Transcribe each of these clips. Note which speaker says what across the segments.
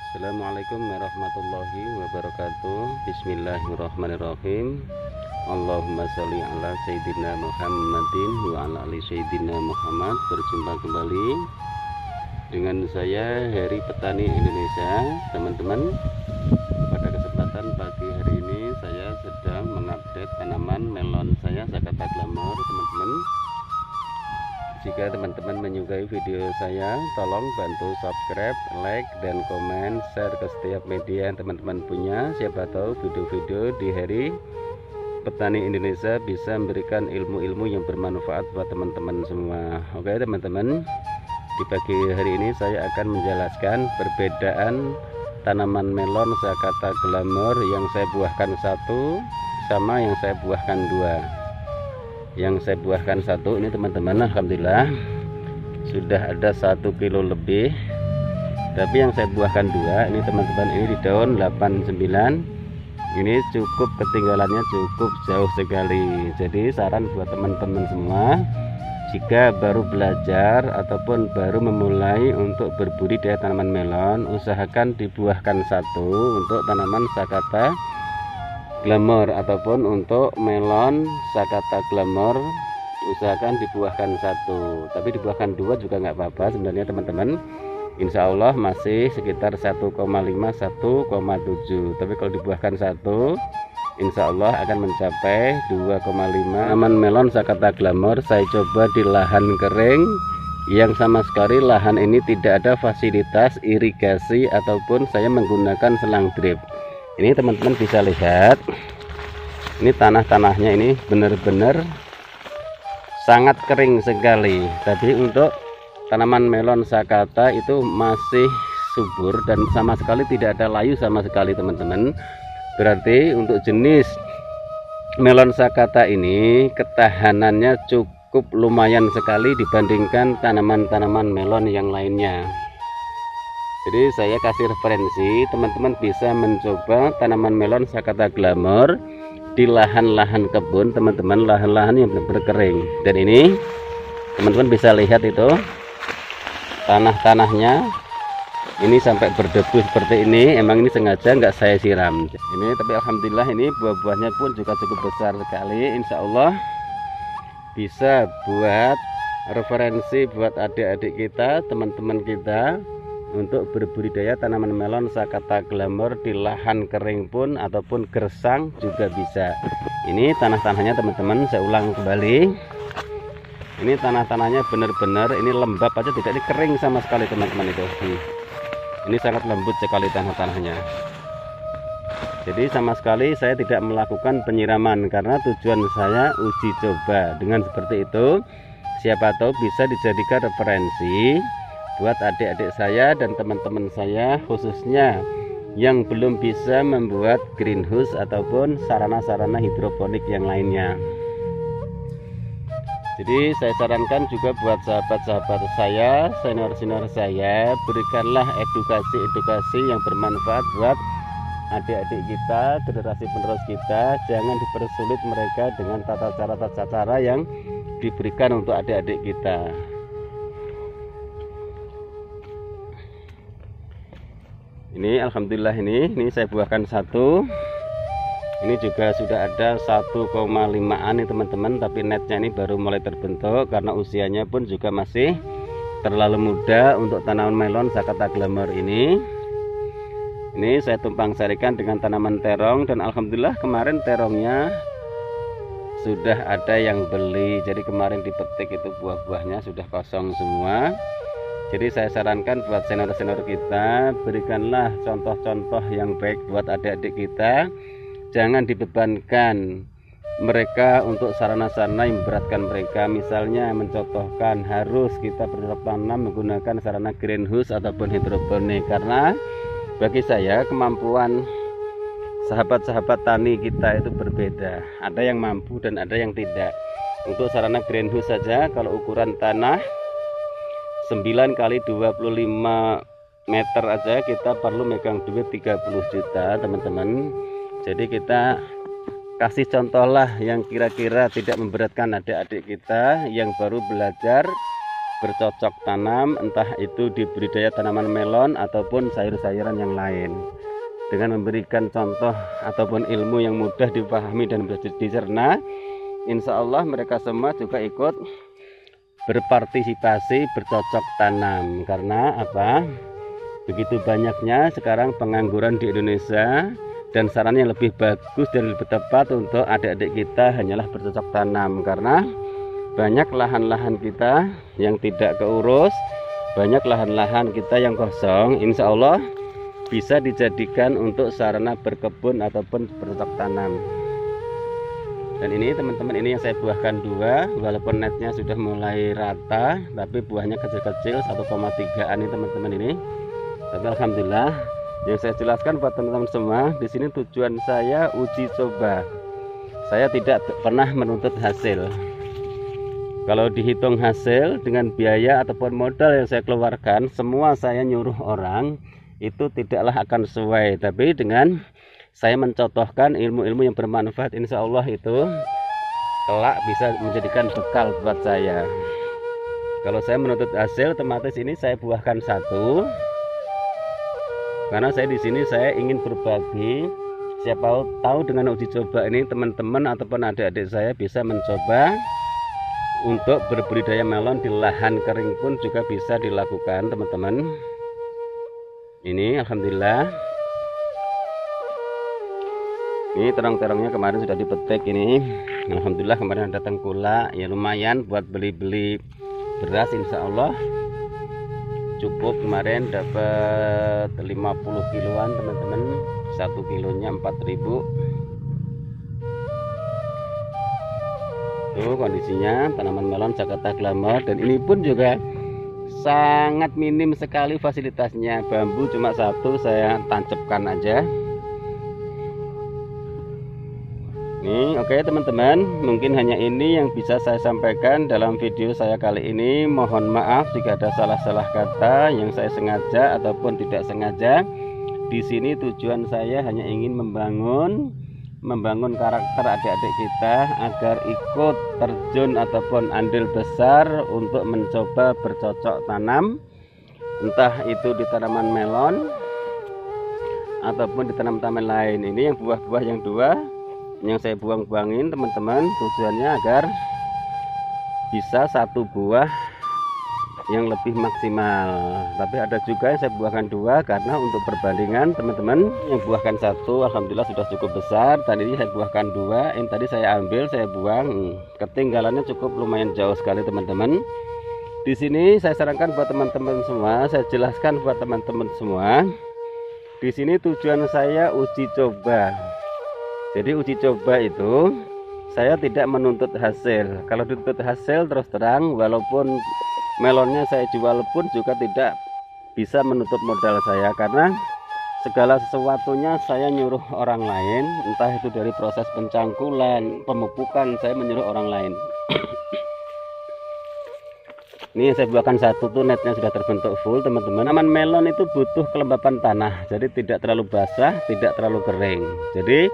Speaker 1: Assalamualaikum warahmatullahi wabarakatuh. Bismillahirrahmanirrahim. Allahumma sholli ala sayyidina Muhammadin wa ala ali sayyidina Muhammad. Berjumpa kembali dengan saya Heri Petani Indonesia. Teman-teman, pada kesempatan pagi hari ini saya sedang mengupdate tanaman melon saya Sakata Glamour. Teman-teman, jika teman-teman menyukai video saya, tolong bantu subscribe, like, dan komen, share ke setiap media yang teman-teman punya. Siapa tahu video-video di Heri Petani Indonesia bisa memberikan ilmu-ilmu yang bermanfaat buat teman-teman semua. Oke teman-teman, di pagi hari ini saya akan menjelaskan perbedaan tanaman melon Sakata Glamour yang saya buahkan satu sama yang saya buahkan dua. Yang saya buahkan satu ini teman-teman, alhamdulillah sudah ada 1 kilo lebih. Tapi yang saya buahkan dua ini teman-teman, ini di daun 89, ini cukup ketinggalannya cukup jauh sekali. Jadi saran buat teman-teman semua, jika baru belajar ataupun baru memulai untuk berbudidaya tanaman melon, usahakan dibuahkan satu untuk tanaman Sakata Glamour ataupun untuk melon Sakata Glamour, usahakan dibuahkan satu. Tapi dibuahkan dua juga nggak apa-apa sebenarnya teman-teman. Insya Allah masih sekitar 1,5 1,7. Tapi kalau dibuahkan satu, insya Allah akan mencapai 2,5. Tanaman melon Sakata Glamour saya coba di lahan kering yang sama sekali lahan ini tidak ada fasilitas irigasi ataupun saya menggunakan selang drip. Ini teman-teman bisa lihat, ini tanah-tanahnya ini benar-benar sangat kering sekali. Tapi untuk tanaman melon Sakata itu masih subur dan sama sekali tidak ada layu sama sekali teman-teman. Berarti untuk jenis melon Sakata ini ketahanannya cukup lumayan sekali dibandingkan tanaman-tanaman melon yang lainnya. Jadi saya kasih referensi, teman-teman bisa mencoba tanaman melon Sakata Glamour di lahan-lahan kebun teman-teman, lahan-lahan yang benar-benar kering. Dan ini teman-teman bisa lihat itu tanah-tanahnya ini sampai berdebu seperti ini. Emang ini sengaja nggak saya siram ini, tapi alhamdulillah ini buah-buahnya pun juga cukup besar sekali. Insya Allah bisa buat referensi buat adik-adik kita, teman-teman kita, untuk berbudidaya tanaman melon Sakata Glamour di lahan kering pun ataupun gersang juga bisa. Ini tanah-tanahnya teman-teman, saya ulang kembali, ini tanah-tanahnya benar-benar ini lembab aja, tidak, ini kering sama sekali teman-teman. Itu ini sangat lembut sekali tanah-tanahnya. Jadi sama sekali saya tidak melakukan penyiraman karena tujuan saya uji coba. Dengan seperti itu siapa tahu bisa dijadikan referensi buat adik-adik saya dan teman-teman saya, khususnya yang belum bisa membuat greenhouse ataupun sarana-sarana hidroponik yang lainnya. Jadi saya sarankan juga buat sahabat-sahabat saya, senior-senior saya, berikanlah edukasi-edukasi yang bermanfaat buat adik-adik kita, generasi penerus kita. Jangan dipersulit mereka dengan tata cara yang diberikan untuk adik-adik kita. Ini alhamdulillah ini saya buahkan satu. Ini juga sudah ada 1,5an nih teman-teman, tapi netnya ini baru mulai terbentuk karena usianya pun juga masih terlalu muda untuk tanaman melon Sakata Glamour ini. Ini saya tumpang sarikan dengan tanaman terong dan alhamdulillah kemarin terongnya sudah ada yang beli. Jadi kemarin dipetik itu buah-buahnya sudah kosong semua. Jadi saya sarankan buat senior-senior kita, berikanlah contoh-contoh yang baik buat adik-adik kita. Jangan dibebankan mereka untuk sarana-sarana yang memberatkan mereka. Misalnya mencontohkan harus kita bercocok tanam menggunakan sarana greenhouse ataupun hidroponik. Karena bagi saya kemampuan sahabat-sahabat tani kita itu berbeda. Ada yang mampu dan ada yang tidak. Untuk sarana greenhouse saja kalau ukuran tanah 9 kali 25 meter aja kita perlu megang duit 30 juta teman-teman. Jadi kita kasih contoh lah yang kira-kira tidak memberatkan adik-adik kita yang baru belajar bercocok tanam, entah itu di budidaya tanaman melon ataupun sayur-sayuran yang lain. Dengan memberikan contoh ataupun ilmu yang mudah dipahami dan bisa dicerna, insya Allah mereka semua juga ikut berpartisipasi bercocok tanam. Karena apa? Begitu banyaknya sekarang pengangguran di Indonesia, dan saran yang lebih bagus dan lebih tepat untuk adik-adik kita hanyalah bercocok tanam. Karena banyak lahan-lahan kita yang tidak keurus, banyak lahan-lahan kita yang kosong, insya Allah bisa dijadikan untuk sarana berkebun ataupun bercocok tanam. Dan ini teman-teman, ini yang saya buahkan 2, walaupun netnya sudah mulai rata, tapi buahnya kecil-kecil 1,3an ini teman-teman ini. Tapi alhamdulillah, yang saya jelaskan buat teman-teman semua, di sini tujuan saya uji coba. Saya tidak pernah menuntut hasil. Kalau dihitung hasil dengan biaya ataupun modal yang saya keluarkan, semua saya nyuruh orang, itu tidaklah akan sesuai. Tapi dengan saya mencontohkan ilmu-ilmu yang bermanfaat, insya Allah itu kelak bisa menjadikan bekal buat saya. Kalau saya menuntut hasil, otomatis ini saya buahkan 1. Karena saya di sini saya ingin berbagi. Siapa tahu dengan uji coba ini teman-teman ataupun adik-adik saya bisa mencoba untuk berbudidaya melon di lahan kering pun juga bisa dilakukan teman-teman. Ini alhamdulillah. Ini terang-terangnya kemarin sudah dipetik ini. Alhamdulillah kemarin ada tengkulak, ya lumayan buat beli-beli beras, insya Allah cukup. Kemarin dapat 50 kiloan teman-teman, 1 kilonya 4.000. Tuh kondisinya tanaman melon Jakarta Glamour, dan ini pun juga sangat minim sekali fasilitasnya. Bambu cuma 1 saya tancapkan aja. Nih, oke teman-teman, mungkin hanya ini yang bisa saya sampaikan dalam video saya kali ini. Mohon maaf jika ada salah-salah kata yang saya sengaja ataupun tidak sengaja. Di sini tujuan saya hanya ingin membangun karakter adik-adik kita agar ikut terjun ataupun andil besar untuk mencoba bercocok tanam, entah itu di tanaman melon ataupun di tanaman lain. Ini yang buah-buah yang 2 yang saya buang-buangin teman-teman, tujuannya agar bisa 1 buah yang lebih maksimal. Tapi ada juga yang saya buahkan 2 karena untuk perbandingan teman-teman, yang buahkan 1 alhamdulillah sudah cukup besar. Tadi ini saya buahkan 2, ini tadi saya ambil, saya buang, ketinggalannya cukup lumayan jauh sekali teman-teman. Di sini saya sarankan buat teman-teman semua, saya jelaskan buat teman-teman semua, di sini tujuan saya uji coba. Jadi uji coba itu saya tidak menuntut hasil. Kalau dituntut hasil terus terang, walaupun melonnya saya jual pun juga tidak bisa menutup modal saya, karena segala sesuatunya saya nyuruh orang lain, entah itu dari proses pencangkulan, pemupukan, saya menyuruh orang lain. Ini saya buahkan 1 tuh, netnya sudah terbentuk full teman-teman. Tanaman melon itu butuh kelembapan tanah, jadi tidak terlalu basah, tidak terlalu kering. Jadi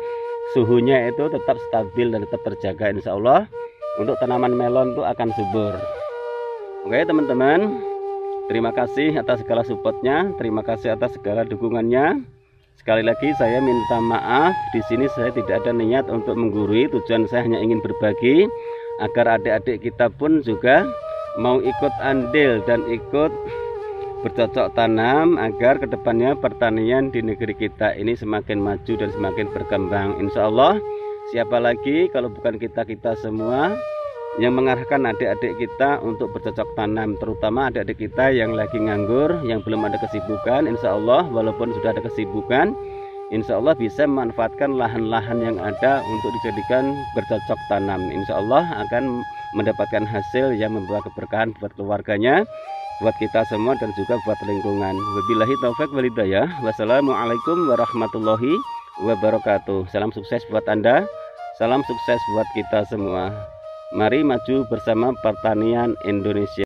Speaker 1: suhunya itu tetap stabil dan tetap terjaga, insya Allah untuk tanaman melon itu akan subur. Oke teman-teman, terima kasih atas segala supportnya, terima kasih atas segala dukungannya. Sekali lagi saya minta maaf, di sini saya tidak ada niat untuk menggurui, tujuan saya hanya ingin berbagi agar adik-adik kita pun juga mau ikut andil dan ikut bercocok tanam, agar kedepannya pertanian di negeri kita ini semakin maju dan semakin berkembang. Insya Allah, siapa lagi kalau bukan kita-kita semua yang mengarahkan adik-adik kita untuk bercocok tanam, terutama adik-adik kita yang lagi nganggur, yang belum ada kesibukan. Insya Allah walaupun sudah ada kesibukan, insya Allah bisa memanfaatkan lahan-lahan yang ada untuk dijadikan bercocok tanam. Insya Allah akan mendapatkan hasil yang membawa keberkahan buat keluarganya, buat kita semua, dan juga buat lingkungan. Wabillahi taufik wal hidayah. Wassalamualaikum warahmatullahi wabarakatuh. Salam sukses buat Anda, salam sukses buat kita semua. Mari maju bersama pertanian Indonesia.